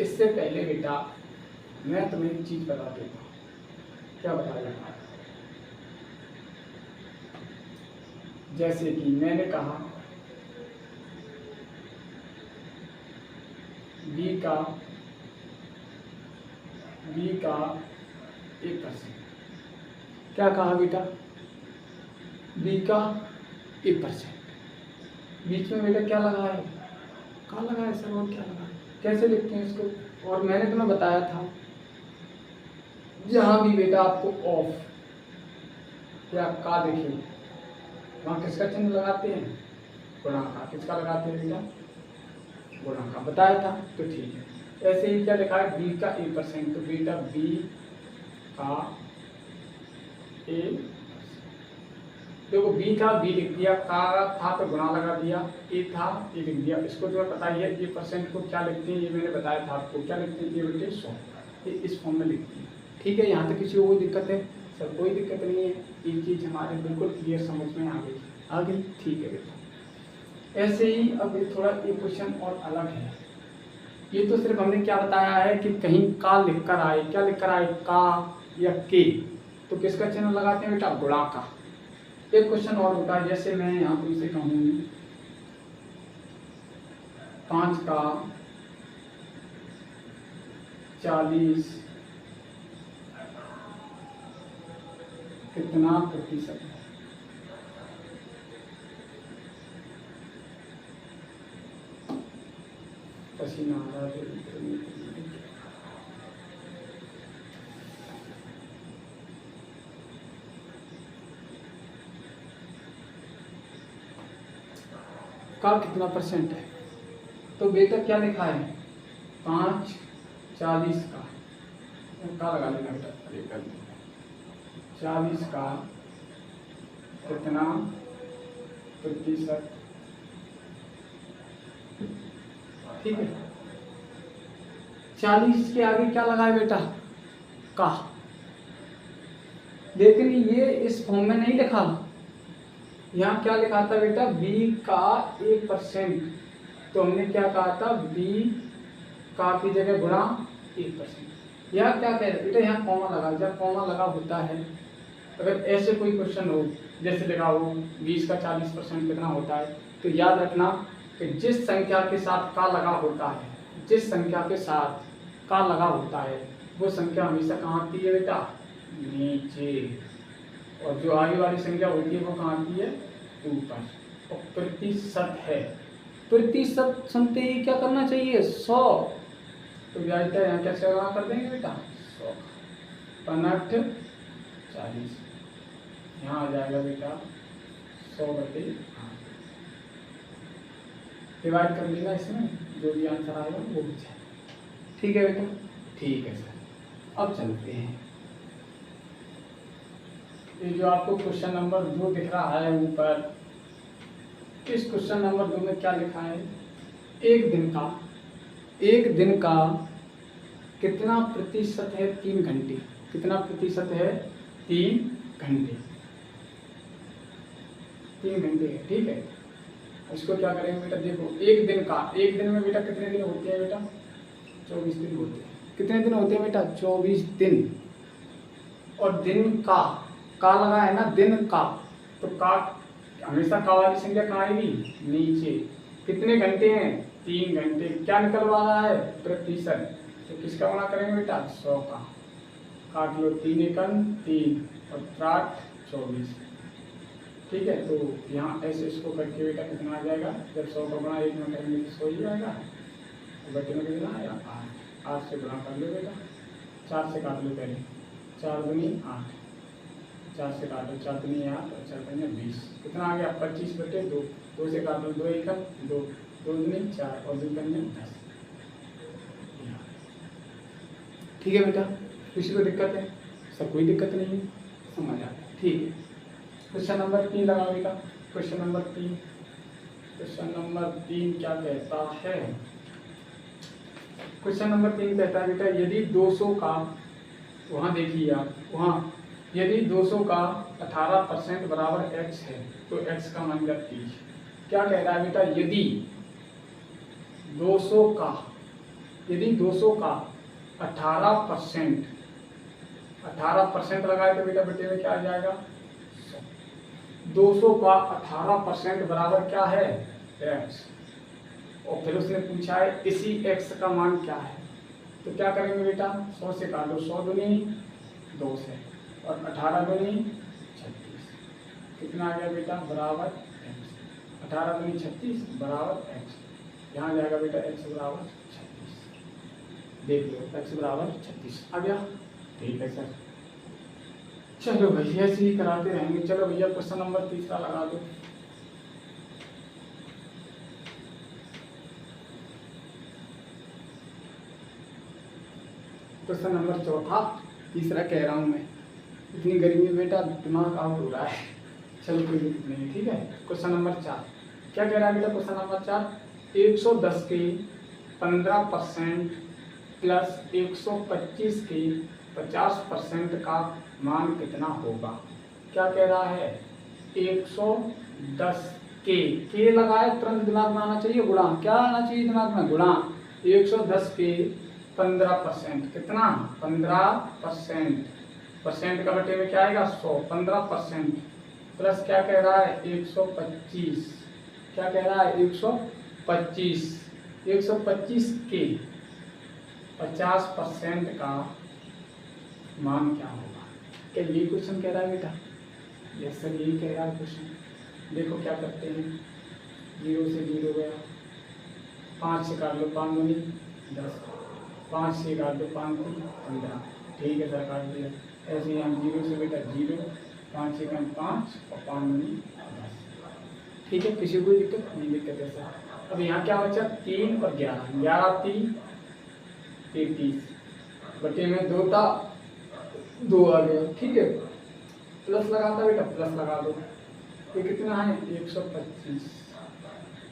इससे पहले बेटा मैं तुम्हें एक चीज बता देता हूँ। क्या बता देता? जैसे कि मैंने कहा बी का 1%। क्या कहा बेटा? बी का 1%। बीच में बेटा क्या लगा है? कहाँ लगा है सर? और क्या लगा है? कैसे लिखते हैं इसको? और मैंने तुम्हें बताया था जहां भी बेटा आपको ऑफ या का दिखे वहां किसका चिन्ह लगाते हैं? गुणा का। किसका लगाते हैं बेटा? गुणा का। बताया था, तो ठीक है। ऐसे ही क्या लिखा है? बी का 1%, तो बेटा बी का 1%। देखो बी था, बी लिख दिया, का था तो गुणा लगा दिया, ए था, ए लिख दिया। इसको जो पता ही है 1% को क्या लिखते हैं, ये मैंने बताया था आपको। क्या लिखते हैं? ये बेटे 100, ये इस फॉर्म में लिखते हैं। ठीक है, यहाँ तक किसी को कोई दिक्कत है? सर कोई दिक्कत नहीं है, ये चीज़ हमारे बिल्कुल क्लियर समझ में आ गई। ठीक है बेटा। ऐसे ही अब ये थोड़ा एक क्वेश्चन और अलग है। ये तो सिर्फ हमने क्या बताया है कि कहीं का लिख कर आए, क्या लिख कर आए? का या के, तो किसका चिन्ह लगाते हैं बेटा? गुणा का। एक क्वेश्चन और होता है, जैसे मैं यहाँ तुमसे कहूँ 5 का 40 कितना प्रतिशत है? पसीना आ रहा है। का कितना परसेंट है? तो बेटा क्या लिखा है? 5 40 का लगा लेना बेटा। 40 का कितना प्रतिशत? ठीक है, 40 के आगे क्या लगा है बेटा? का। लेकिन ये इस फॉर्म में नहीं लिखा। यहाँ क्या लिखा था बेटा? b का 1%। तो हमने क्या कहा था? b का की जगह गुणा 1%। यहाँ क्या कह रहे बेटा? यहाँ कॉमा लगा। जब कॉमा लगा होता है, अगर ऐसे कोई क्वेश्चन हो जैसे लगा हो 20 का 40% कितना होता है, तो याद रखना कि जिस संख्या के साथ का लगा होता है, जिस संख्या के साथ का लगा होता है वो संख्या हमेशा कहाँ आती है बेटा? नीचे। और जो आगे वाली संख्या होती है वो कहाँ आती है? ऊपर। और प्रतिशत है, प्रतिशत सुनते ही क्या करना चाहिए? 100। तो ब्याज का यहाँ कैसे लगा कर देंगे बेटा? 100 पनट 40, यहाँ आ जाएगा बेटा 100/8। डिवाइड कर लेना, इसमें जो भी आंसर आएगा वो भी जाए। ठीक है बेटा? ठीक है सर। अब चलते हैं, ये जो आपको क्वेश्चन नंबर 2 दिख रहा है ऊपर, इस क्वेश्चन नंबर 2 में क्या लिखा है? एक दिन का कितना प्रतिशत है 3 घंटे? कितना प्रतिशत है? 3 घंटे। 3 घंटे है, ठीक है। इसको क्या करेंगे बेटा? देखो एक दिन में बेटा कितने दिन होते हैं बेटा? 24 दिन होते हैं। कितने दिन होते हैं बेटा? 24 दिन। और दिन का लगा है ना, दिन का, तो का हमेशा का वाली संख्या कहाँ आएगी? नीचे। कितने घंटे हैं? 3 घंटे। क्या निकलवा रहा है? प्रतिशत। तो किसका गुणा करेंगे बेटा? 100 का। काट लो, 3 एकम 3 और 3 24। ठीक है, तो यहाँ ऐसे इसको करके बेटा कितना आ जाएगा? जब 100 का गुणा 1 में करेंगे तो 100 ही आएगा। बटे में कितना आएगा? 8। 8 से गुणा कर लो बेटा, 4 से काट लो पहले, 4 दूनी 8, 4 से काटो, 4 दूनी 8 और 4 दूनी 20, कितना आ गया 25/2, 2 से काटो, 2 1 2, 2 दूनी 4 और 2 दूनी 10। ठीक है बेटा, किसी को दिक्कत है? सर कोई दिक्कत नहीं है, समझ आ गया। ठीक है, क्वेश्चन नंबर 3 लगाओ बेटा। क्वेश्चन नंबर 3, क्वेश्चन नंबर 3 क्या कहता है? क्वेश्चन नंबर 3 कहता है बेटा, यदि 200 का, वहाँ देखिए आप, वहाँ यदि 200 का 18% बराबर x है तो x का मान ज्ञात कीजिए। क्या कह रहा है बेटा? यदि 200 का 18% लगाए तो बेटा बेटे में क्या आ जाएगा? 200 का 18% बराबर क्या है? x। और फिर उसने पूछा है इसी x का मान क्या है, तो क्या करेंगे बेटा? 100 से काटो, 100 दूनी 2 से और 18 दूनी 36, कितना आ गया बेटा? बराबर x। 18 दूनी 36 बराबर x, यहाँ जाएगा बेटा x बराबर 36। देख लो x बराबर 36 आ गया। ठीक है सर, चलो भैया ऐसे ही कराते रहेंगे। चलो भैया क्वेश्चन नंबर 3 लगा दो। क्वेश्चन नंबर 3 कह रहा हूँ मैं, इतनी गर्मी में बेटा दिमाग आउट हो रहा है। चलो कोई दिक्कत नहीं है, ठीक है। क्वेश्चन नंबर 4 क्या कह रहा है बेटा? क्वेश्चन नंबर 4, 110 के 15% प्लस 125 के 50% का मान कितना होगा? क्या कह रहा है? 110 के लगाए तुरंत दिमाग में आना चाहिए गुणा, क्या आना चाहिए दिमाग में? गुणा 110 के 15%, कितना? 15%, परसेंट का बटे में क्या आएगा? 100, 15% प्लस क्या कह रहा है? 125, क्या कह रहा है? 125 के 50% का मान क्या होगा? क्या ये क्वेश्चन कह रहा है बेटा? यस सर, यही कह रहा है क्वेश्चन। देखो क्या करते हैं, 0 से 0 गया, 5 से काट लो, 5 दूनी 10, 5 से काट दो, 5 दूनी 15। ठीक है सर, काट दिया। ऐसे ही हम 0 से बेटा 0, 5 से कम 5 और 5 दूनी 10। ठीक है, किसी को दिक्कत नहीं? दिक्कत है सर। अब यहाँ क्या बचा? 3 और 11, 11 3 33, बटे में 2 था, 2 आ गया। ठीक है, प्लस लगाता बेटा, प्लस लगा दो। ये कितना है? 125।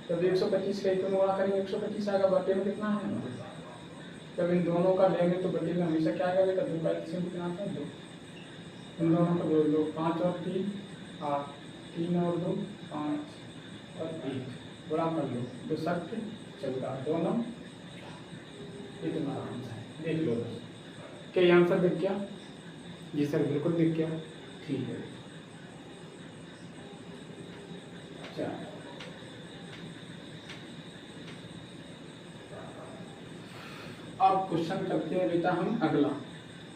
जब 125 का इतना गुणा करेंगे 125 आएगा, बटे में कितना है? 2। जब इन दोनों का लेंगे तो बटे में हमेशा क्या आएगा बेटा? 2 का एलसीएम कितना आता है? 2। इन दोनों का 2, 5 और 3 8, 3 और 2 5 और 1 गुणा कर लो, 2 7 14, दोनों इतना आंसर है। देख लो क्या ये आंसर दिख गया? जी सर बिल्कुल दिख गया। ठीक है, अच्छा अब क्वेश्चन करते हैं बेटा हम अगला।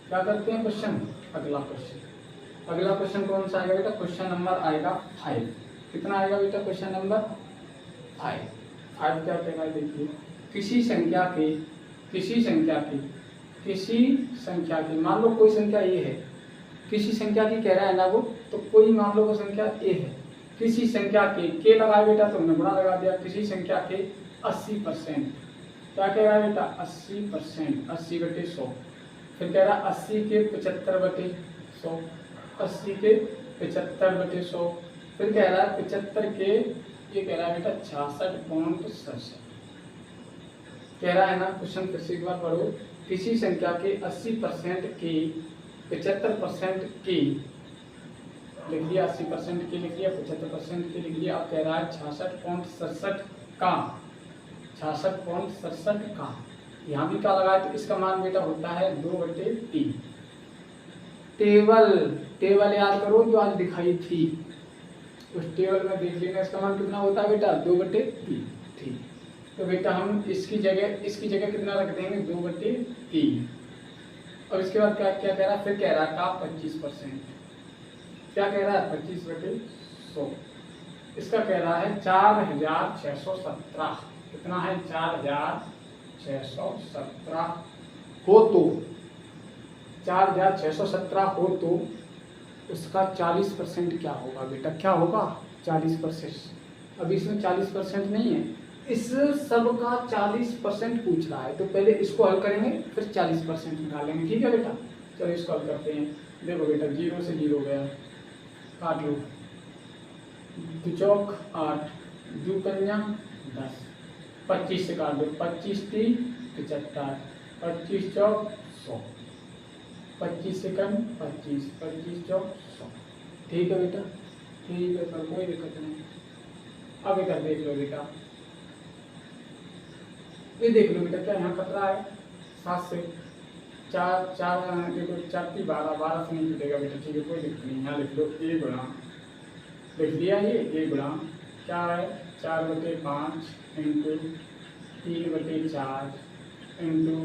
क्या करते हैं क्वेश्चन? अगला क्वेश्चन कौन सा आएगा बेटा? क्वेश्चन नंबर आएगा 5। कितना आएगा बेटा? क्वेश्चन नंबर 5 क्या कह रहा है? देखिए, किसी संख्या की मान लो कोई संख्या ए है, किसी संख्या की कह रहा है ना वो, तो कोई मान लो वो संख्या ए है, किसी संख्या के लगाया बेटा तो हमने गुणा लगा दिया, किसी संख्या के 80%, क्या कह रहा है बेटा? 80%, 80/100। फिर कह रहा है 80 के 75/100, 80 के 75/100। फिर कह रहा है 75 के, ये कह रहा है बेटा 66.67। कह रहा है ना, क्वेश्चन फिर से एक बार पढ़ो। किसी संख्या के 80% की 75% की लिख लिया, 80% की लिख लिया, 75% की लिख लिया। अब कह रहा है 66.67 का, 66.67 का यहाँ भी क्या लगा है? तो इसका मान बेटा होता है 2/3। टेबल याद करो जो आज दिखाई थी, उस टेबल में देख लेना इसका मान कितना होता है बेटा? 2/3। ठीक, तो बेटा हम इसकी जगह कितना रख देंगे? 2/3। और इसके बाद क्या क्या कह रहा है? फिर कह रहा है का 25%, क्या कह रहा है? 25/100। इसका कह रहा है 4617। कितना है? 4617 हो तो 4617 हो तो उसका 40% क्या होगा बेटा, क्या होगा 40%। अब इसमें 40% नहीं है, इस सब का 40% पूछ रहा है, तो पहले इसको हल करेंगे फिर 40% निकालेंगे, ठीक है बेटा। चलो इसको हल करते हैं। देखो बेटा 0 से 0 गया, काट लो, 2 चौक 8, 2 कन्या 10, 25 से काट दो, 25 3 75, 25 चौक 100, 25 सेकंड 25, 25 चौक 100, ठीक है बेटा, ठीक है सर, कोई दिक्कत नहीं। अब इधर देख लो बेटा, ये देख लो बेटा, क्या यहाँ खतरा है, 7 से 4 देखो 4 की 12, 12 से नहीं टूटेगा बेटा, ठीक है कोई दिक्कत नहीं। यहाँ लिख लो ए गुणा, लिख लिया ये ए गुणा क्या है, 4/5 इंटू 3/4 इंटू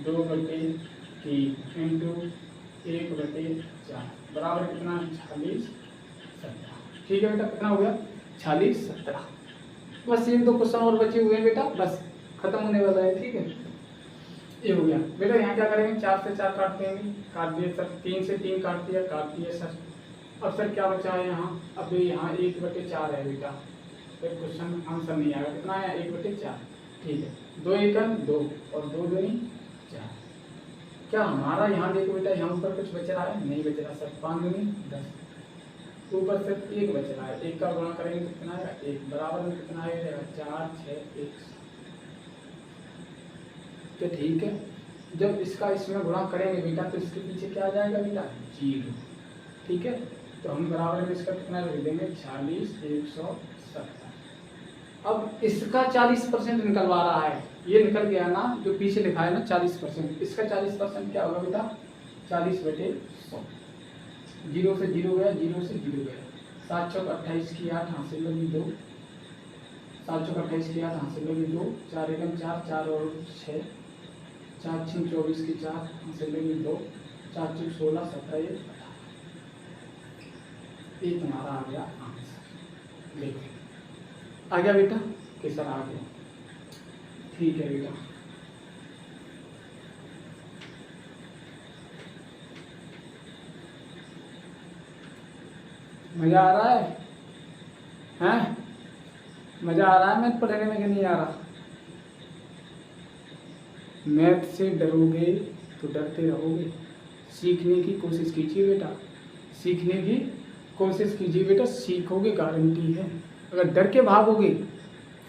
2/3 इंटू 1/4 बराबर कितना, 46 17, ठीक है बेटा, कितना हो गया 46 17। बस ये 2 क्वेश्चन और बचे हुए हैं बेटा, बस खत्म होने वाला है, ठीक है, ये हो गया बेटा। यहाँ क्या करेंगे, 4 से 4 काट देंगे, काट दिए सर, 3 से 3 काट दिए सर। अब सर क्या बचा है यहाँ, अब यहाँ 1/4 है बेटा, फिर क्वेश्चन आंसर नहीं आएगा, कितना है 1/4, ठीक है, 2 एकम 2 और 2 दूनी 4। क्या हमारा यहाँ देखो बेटा, यहाँ ऊपर कुछ बच रहा है, नहीं बच रहा सर, 5 दूनी 10, ऊपर सिर्फ 1 बच रहा है, 1 का गुणा करेंगे तो कितना आएगा 1, बराबर में कितना आएगा 4 6 1, तो ठीक है। जब इसका इसमें गुणा करेंगे बेटा तो इसके पीछे क्या आ जाएगा बेटा 0, ठीक है, तो हम बराबर में इसका कितना लिख देंगे 40 170। अब इसका 40% निकलवा रहा है, ये निकल गया ना, जो पीछे लिखा है ना 40%, इसका 40% क्या होगा बेटा 40/100, 0 से 0 गया, 0 से 0 गया, 7 चौक 28 की 8 हासिल लगी 2, 7 चौक 28 की 8 हासिल लगी 2, 4 एकम 4, 4 और 6, 4 6 24 की 4 हासिल लगी 2, 4 6 16 17 ये तुम्हारा आ गया आंसर। देखो आ गया बेटा, कैसा आ गया, ठीक है बेटा। मजा आ रहा है, हैं मजा आ रहा है मैथ पढ़ने में कि नहीं आ रहा? मैथ से डरोगे तो डरते रहोगे, सीखने की कोशिश कीजिए बेटा, सीखने की कोशिश कीजिए बेटा, सीखोगे गारंटी है। अगर डर के भागोगे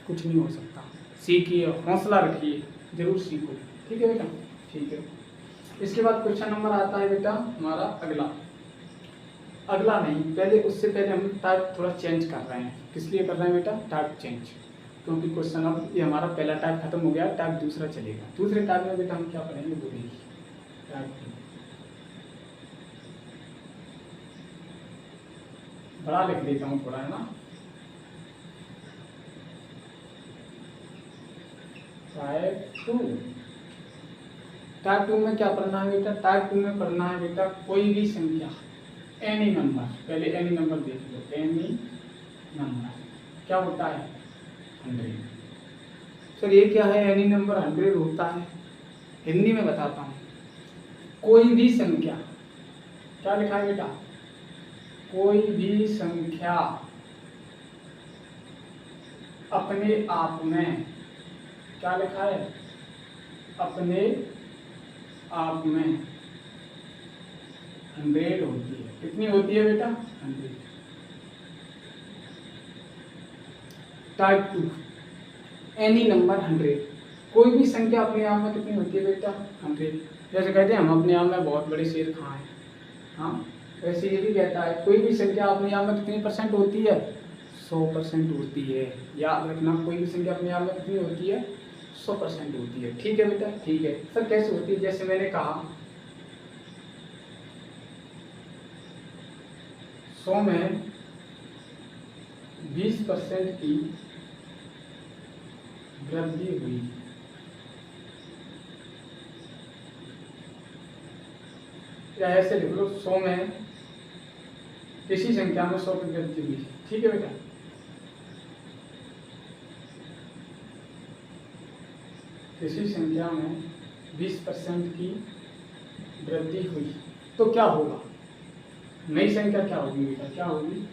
कुछ नहीं हो सकता, सीखिए, हौसला रखिए, जरूर सीखोगे, ठीक है बेटा, ठीक है। इसके बाद क्वेश्चन नंबर आता है बेटा हमारा अगला नहीं, पहले उससे पहले हम टाइप थोड़ा चेंज कर रहे हैं। किस लिए कर रहे हैं बेटा, टाइप चेंज, क्योंकit क्वेश्चन अब ये हमारा पहला टाइप खत्म हो गया, टाइप दूसरा चलेगा। दूसरे टाइप में बेटा हम क्या पढ़ेंगे वो देखिए, टाइप 2 बड़ा लिख देता हूँ थोड़ा, है ना, टाइप 2 में क्या पढ़ना है बेटा, टाइप 2 में पढ़ना है बेटा कोई भी संख्या, एनी नंबर, पहले एनी नंबर देख लो, एनी नंबर क्या होता है 100। सर ये क्या है, एनी नंबर 100 होता है, हिंदी में बताता हूँ, कोई भी संख्या, क्या लिखा है बेटा, कोई भी संख्या अपने आप में, क्या लिखा है, अपने आप में 100 होती है। कितनी होती है बेटा 100। टाइप 2 एनी नंबर 100, कोई भी संख्या अपने आप में कितनी होती है बेटा 100। जैसे कहते हैं हम अपने आप में बहुत बड़े शेर खां हैं, हाँ वैसे ये भी कहता है कोई भी संख्या अपने आप में कितनी % होती है 100% होती है। याद रखना, कोई भी संख्या अपने आप में कितनी होती है 100% होती है, ठीक है बेटा, ठीक है। सर कैसे होती है, जैसे मैंने कहा 100 में 20% की वृद्धि हुई, या ऐसे लिख लो 100 में किसी संख्या में 100 की वृद्धि हुई, ठीक है बेटा। किसी संख्या में 20% की वृद्धि हुई तो क्या होगा, नई संख्या क्या होगी बेटा, क्या होगी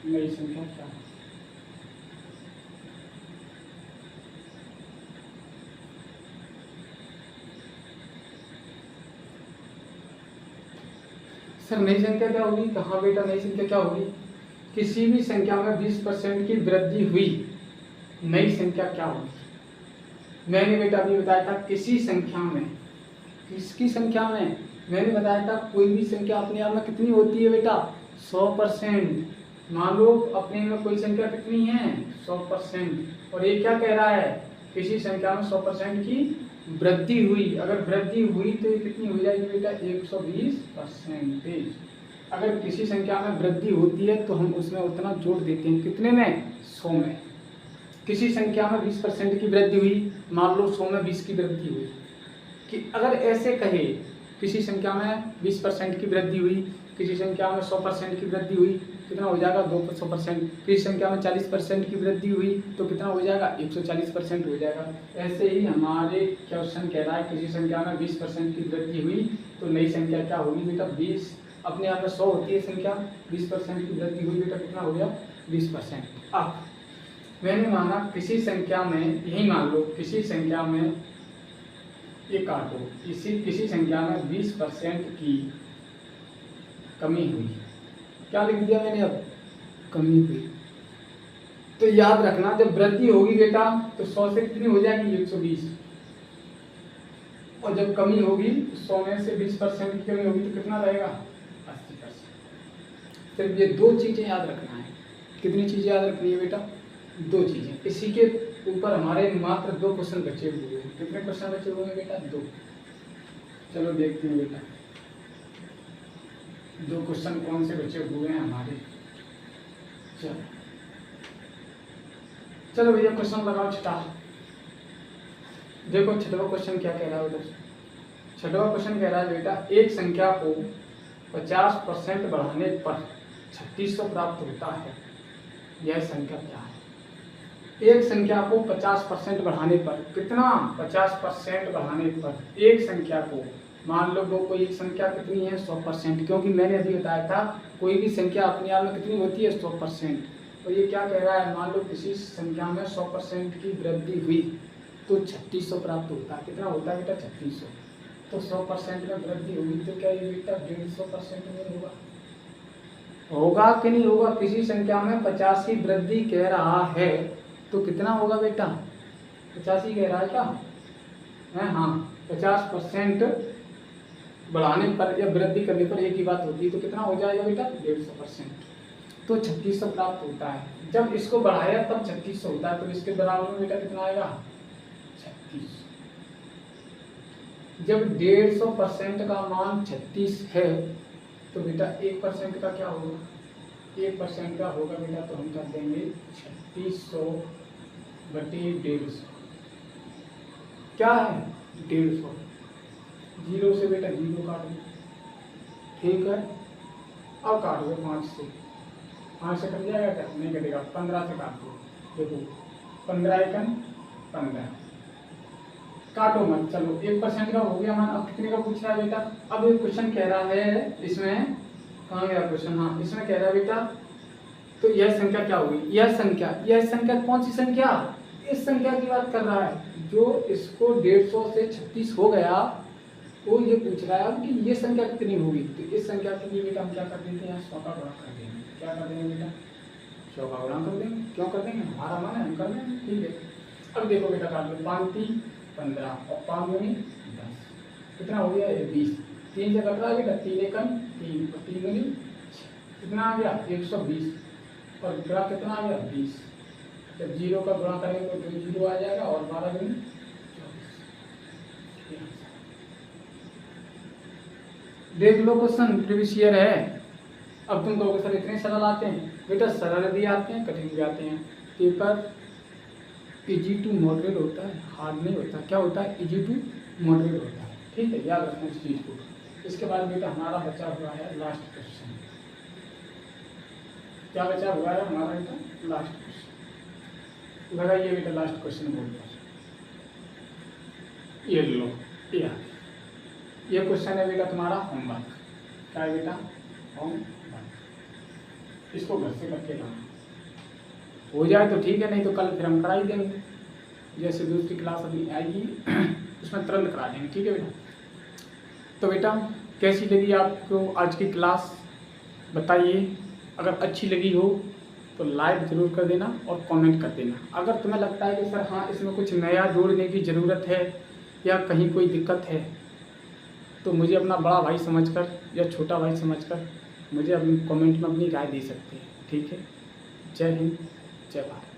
नई संख्या क्या होगी? सर नई संख्या क्या होगी, कहाँ बेटा नई संख्या क्या होगी? किसी भी संख्या में 20% की वृद्धि हुई, नई संख्या क्या होगी? मैंने बेटा अभी बताया था किसी संख्या में, किसकी संख्या में? मैंने बताया था कोई भी संख्या अपने आप में कितनी होती है बेटा, 100%। मान लो अपने में कोई संख्या कितनी है, 100%। और ये क्या कह रहा है, किसी संख्या में 100% की वृद्धि हुई। अगर वृद्धि हुई तो ये कितनी हो जाएगी बेटा, 120%। अगर किसी संख्या में वृद्धि होती है तो हम उसमें उतना जोड़ देते हैं, कितने में, 100 में। किसी संख्या में 20% की वृद्धि हुई, मान लो 100 में 20 की वृद्धि हुई, कि अगर ऐसे कहे किसी संख्या में 20% की वृद्धि हुई, किसी संख्या में 100% की वृद्धि हुई, कितना हो जाएगा, 200%। किसी संख्या में 40% की वृद्धि हुई तो कितना हो जाएगा, 140% हो जाएगा। ऐसे ही हमारे क्वेश्चन कह रहा है किसी संख्या में 20% की वृद्धि हुई तो नई संख्या क्या होगी बेटा, 20। अपने आप में 100 होती है संख्या, 20% की वृद्धि हुई बेटा कितना हो गया, 20%। अब मैंने माना किसी संख्या में, यही मान लो किसी संख्या में, ये काटो, किसी संख्या में 20% की कमी हुई। क्या लिख दिया मैंने, अब कमी हुई। तो याद रखना जब वृद्धि होगी बेटा तो 100 से कितनी हो जाएगी, 120। और जब कमी होगी 100 में से 20% की कमी होगी तो कितना रहेगा, 80%। सिर्फ ये दो चीजें याद रखना है। कितनी चीजें याद रखनी है बेटा, दो चीजें। इसी के ऊपर हमारे मात्र 2 क्वेश्चन बचे हुए हैं। कितने क्वेश्चन बचे हुए हैं बेटा, 2। चलो देखते हैं बेटा 2 क्वेश्चन कौन से बचे हुए हैं हमारे। चलो भैया क्वेश्चन लगाओ छठा। देखो छठवा क्वेश्चन क्या कह रहा है उधर। छठवा क्वेश्चन कह रहा है बेटा एक संख्या को 50% बढ़ाने पर 3600 प्राप्त होता है, यह संख्या क्या है? एक संख्या को 50% बढ़ाने पर, कितना, 50% बढ़ाने पर एक संख्या को, मान लो वो कोई एक संख्या कितनी है, 100%। क्योंकि मैंने अभी बताया था कोई भी संख्या अपने आप में कितनी होती है, 100%। तो ये क्या कह रहा है, मान लो किसी संख्या में 100% की वृद्धि हुई तो 3600 प्राप्त होता है। कितना होता है बेटा, 3600। तो 100% में वृद्धि होगी तो क्या ये बेटा 150% में होगा, होगा कि नहीं होगा? किसी संख्या में 50 की वृद्धि कह रहा है तो कितना होगा बेटा, 50 ही कह रहा है क्या है? हाँ, 50% बढ़ाने पर या वृद्धि करने पर एक ही बात होती है तो कितना हो जाएगा बेटा, 150%। तो 3600 प्राप्त होता है। जब इसको बढ़ाया तब 3600 होता है, तो इसके बराबर में बेटा कितना आएगा, 36। जब 150% का मान 36 है तो बेटा 1% का क्या होगा, 1% का होगा बेटा, तो हम कर देंगे 3600/150। क्या है, 150। जीरो से बेटा जीरो काट दो, ठीक है। अब काट दो 5 से, 5 से कट जाएगा क्या, नहीं कटेगा। 15 से काट दो, देखो 15 एकम 15, काटो मत। चलो 1% का हो गया मान। अब कितने का पूछ रहा है बेटा, अब एक क्वेश्चन कह रहा है इसमें, कहाँ गया क्वेश्चन, हाँ इसमें कह रहा है बेटा तो यह संख्या क्या होगी, यह संख्या कौन सी संख्या, इस संख्या की बात कर रहा है जो इसको 150 से 36 हो गया। वो ये पूछ रहा है कि ये संख्या कितनी होगी। तो इस संख्या के लिए बेटा हम क्या कर देते हैं, 100 का गुणा कर देंगे। क्या कर देंगे बेटा, 100 का गुणा कर देंगे। क्यों कर देंगे, हमारा मन है हम कर देंगे, ठीक है। अब देखो बेटा काट लो, 5 3 15 और 5 दूनी 10, कितना हो गया, 20। 3 से कट रहा है बेटा, 3 एकम 3 और 3 दूनी 6, कितना आ गया, 120। और गुणा कितना आ गया, 20। जब जीरो का गुणा करेंगे तो 2 जीरो आ जाएगा और 12 दूनी 24। देख लो क्वेश्चन प्रीवियस ईयर है। अब तुम कहोगे सर इतने सरल आते हैं, बेटा सरल भी आते हैं कठिन भी आते हैं। पेपर इजी टू मॉडरेट होता है, हार्ड नहीं होता। क्या होता है, इजी टू मॉडरेट होता है, ठीक है, याद रखना इस चीज़ को। इसके बाद बेटा हमारा बचा हुआ है लास्ट क्वेश्चन। क्या बचा हुआ है हमारा बेटा, लास्ट क्वेश्चन। लगाइए बेटा लास्ट क्वेश्चन बोर्ड पर, ये लो, ये क्वेश्चन है बेटा तुम्हारा होमवर्क। क्या है बेटा, होमवर्क। इसको घर से करके लाना, हो जाए तो ठीक है, नहीं तो कल फिर हम करा ही देंगे। जैसे दूसरी क्लास अपनी आएगी उसमें तुरंत करा देंगे, ठीक है बेटा। तो बेटा कैसी लगी आपको आज की क्लास बताइए। अगर अच्छी लगी हो तो लाइक ज़रूर कर देना और कमेंट कर देना। अगर तुम्हें लगता है कि सर हाँ इसमें कुछ नया जोड़ने की ज़रूरत है या कहीं कोई दिक्कत है तो मुझे अपना बड़ा भाई समझकर या छोटा भाई समझकर मुझे अपनी कमेंट में अपनी राय दे सकते हैं, ठीक है। जय हिंद, जय भारत।